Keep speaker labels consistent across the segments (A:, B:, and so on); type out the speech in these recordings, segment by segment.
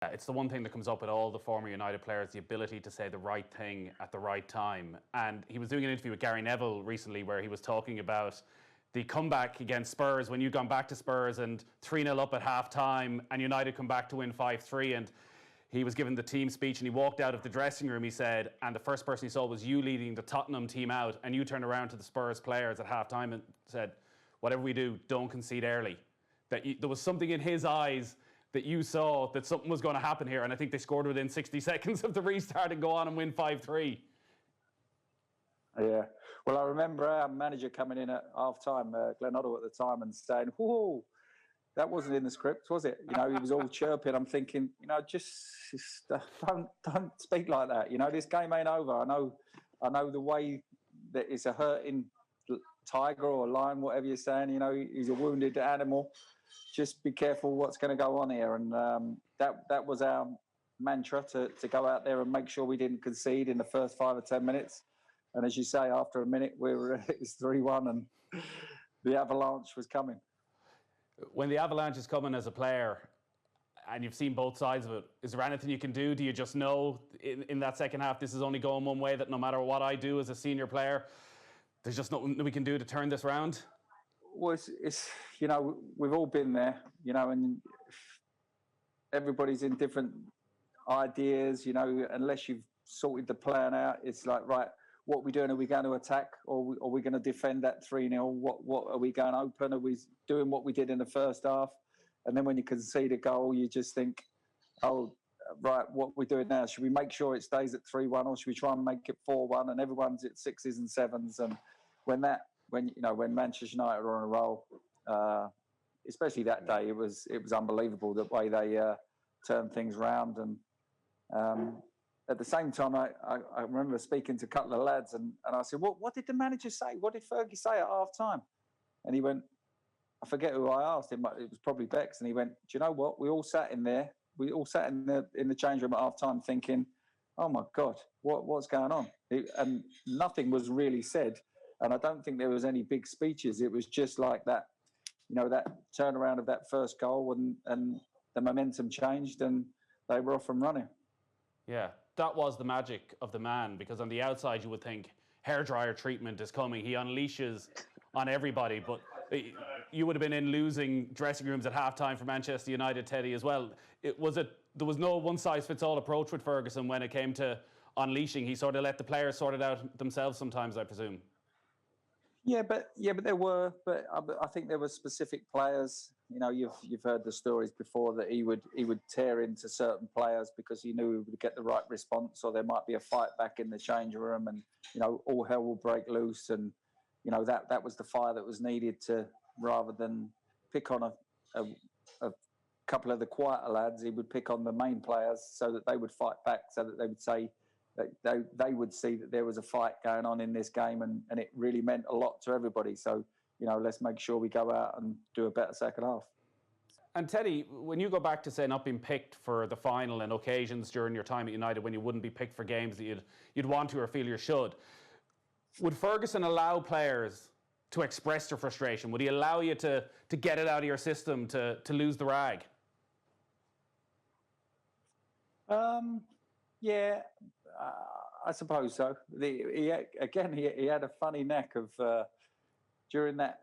A: It's the one thing that comes up with all the former United players, the ability to say the right thing at the right time. And he was doing an interview with Gary Neville recently where he was talking about the comeback against Spurs when you'd gone back to Spurs and 3-0 up at half-time and United come back to win 5-3. And he was given the team speech and he walked out of the dressing room, he said, and the first person he saw was you leading the Tottenham team out, and you turned around to the Spurs players at half-time and said, whatever we do, don't concede early. That there was something in his eyes that you saw that something was going to happen here, and I think they scored within 60 seconds of the restart and go on and win 5-3.
B: Yeah. Well, I remember our manager coming in at half-time, Glenn Hoddle at the time, and saying, whoa, that wasn't in the script, was it? You know, he was all chirping. I'm thinking, you know, just don't speak like that. You know, this game ain't over. I know the way that it's a hurting tiger or lion, whatever you're saying, you know, he's a wounded animal. Just be careful what's going to go on here. And that was our mantra, to go out there and make sure we didn't concede in the first 5 or 10 minutes. And as you say, after a minute, it was 3-1 and the avalanche was coming.
A: When the avalanche is coming as a player, and you've seen both sides of it, is there anything you can do? Do you just know in that second half this is only going one way, that no matter what I do as a senior player, there's just nothing we can do to turn this round?
B: Well, it's you know, we've all been there, you know, and everybody's in different ideas, you know, unless you've sorted the plan out. It's like, right, what are we doing? Are we going to attack, or are we going to defend that 3-0? What are we going open? Are we doing what we did in the first half? And then when you concede a goal, you just think, oh, right, what are we doing now? Should we make sure it stays at 3-1, or should we try and make it 4-1? And everyone's at 6s and 7s. And when Manchester United are on a roll, especially that day, it was unbelievable the way they turned things round. And at the same time, I remember speaking to a couple of lads, and I said, what did the manager say? What did Fergie say at half time? And he went, I forget who I asked him, but it was probably Bex. And he went, do you know what? We all sat in there. We all sat in the change room at half time thinking, oh my God, what's going on? And nothing was really said. And I don't think there was any big speeches. It was just like that, you know, that turnaround of that first goal, and the momentum changed and they were off and running.
A: Yeah, that was the magic of the man, because on the outside you would think hairdryer treatment is coming. He unleashes on everybody, but you would have been in losing dressing rooms at halftime for Manchester United, Teddy, as well. There was no one-size-fits-all approach with Ferguson when it came to unleashing. He sort of let the players sort it out themselves sometimes, I presume.
B: Yeah, but there were. But I think there were specific players. You know, you've heard the stories before that he would tear into certain players because he knew he would get the right response, or there might be a fight back in the change room, and you know, all hell will break loose. And you know, that was the fire that was needed, to rather than pick on a couple of the quieter lads, he would pick on the main players so that they would fight back, so that they would say. They would see that there was a fight going on in this game, and it really meant a lot to everybody. So, you know, let's make sure we go out and do a better second half.
A: And Teddy, when you go back to, say, not being picked for the final and occasions during your time at United when you wouldn't be picked for games that you'd want to or feel you should, would Ferguson allow players to express their frustration? Would he allow you to get it out of your system, to lose the rag?
B: Yeah. I suppose so. He had a funny knack of during that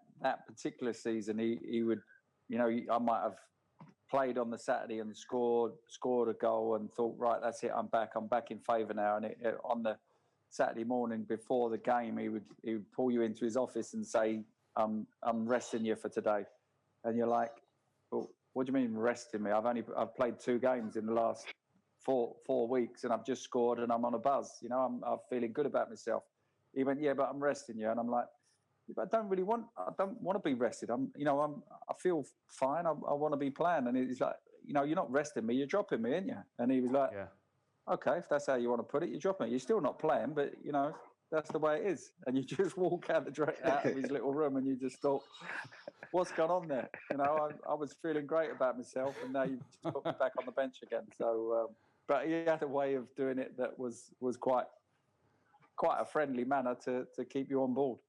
B: particular season. He would, you know, I might have played on the Saturday and scored a goal and thought, right, that's it, I'm back in favour now. And on the Saturday morning before the game, he would pull you into his office and say, I'm resting you for today. And you're like, well, what do you mean resting me? I've played 2 games in the last 4 weeks and I've just scored and I'm on a buzz. You know, I'm feeling good about myself. He went, yeah, but I'm resting you. And I'm like, but I don't want to be rested. I feel fine. I want to be playing. And he's like, you know, you're not resting me, you're dropping me, aren't you? And he was like, yeah. Okay, if that's how you want to put it, you're dropping me. You're still not playing, but you know, that's the way it is. And you just walk out of his little room and you just thought, what's going on there? You know, I was feeling great about myself, and now you've just put me back on the bench again. So, but he had a way of doing it that was quite a friendly manner to keep you on board.